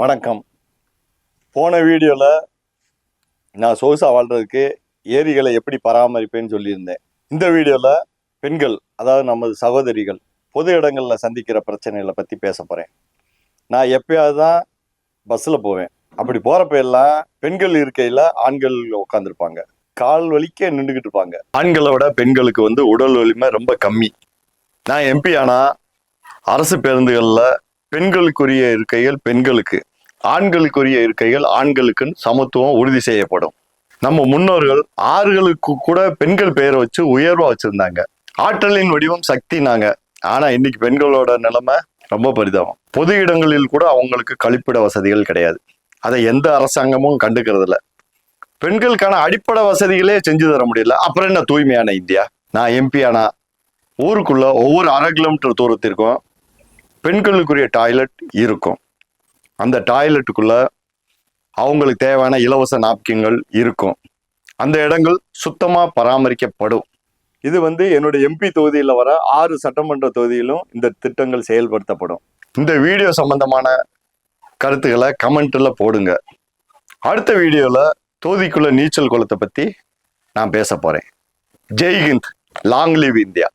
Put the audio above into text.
வணக்கம். போன வீடியோவில் நான் சொகுசாக வாழ்கிறதுக்கு ஏரிகளை எப்படி பராமரிப்பேன்னு சொல்லியிருந்தேன். இந்த வீடியோவில் பெண்கள், அதாவது நமது சகோதரிகள் பொது இடங்களில் சந்திக்கிற பிரச்சனைகளை பற்றி பேச போகிறேன். நான் எப்பயாவது தான் பஸ்ஸில் போவேன். அப்படி போகிறப்ப எல்லாம் பெண்கள் இருக்கையில் ஆண்கள் உட்காந்துருப்பாங்க. கால் வலிக்க நின்றுக்கிட்டு இருப்பாங்க. ஆண்களை விட பெண்களுக்கு உடல் வலிமை ரொம்ப கம்மி. நான் எம்பி ஆனால் அரசு பேருந்துகளில் பெண்களுக்குரிய இருக்கைகள் பெண்களுக்கு, ஆண்களுக்குரிய இருக்கைகள் ஆண்களுக்குன்னு சமத்துவம் உறுதி செய்யப்படும். நம்ம முன்னோர்கள் ஆறுகளுக்கு கூட பெண்கள் பெயரை வச்சு உயர்வா வச்சிருந்தாங்க. ஆற்றலின் வடிவம் சக்தினாங்க. ஆனா இன்னைக்கு பெண்களோட நிலைமை ரொம்ப பரிதாபம். பொது இடங்களில் கூட அவங்களுக்கு கழிப்பிட வசதிகள் கிடையாது. அதை எந்த அரசாங்கமும் கண்டுக்கிறது இல்லை. பெண்களுக்கான அடிப்படை வசதிகளே செஞ்சு தர முடியல. அப்புறம் என்ன தூய்மையான இந்தியா? நான் எம்பி ஆனா ஊருக்குள்ள ஒவ்வொரு 1/2 கிலோமீட்டர் தூரத்திற்கும் பெண்களுக்குரிய டாய்லெட் இருக்கும். அந்த டாய்லெட்டுக்குள்ள அவங்களுக்கு தேவையான இலவச நாப்கின்கள் இருக்கும். அந்த இடங்கள் சுத்தமா பராமரிக்கப்படும். இது என்னுடைய எம்பி தொகுதியில் வர 6 சட்டமன்ற தொகுதியிலும் இந்த திட்டங்கள் செயல்படுத்தப்படும். இந்த வீடியோ சம்பந்தமான கருத்துக்களை கமெண்ட்ல போடுங்க. அடுத்த வீடியோல தொகுதிக்குள்ள நீச்சல் குளத்தை பத்தி நான் பேச போறேன். ஜெய்ஹிந்த், லாங் லிவ் இந்தியா.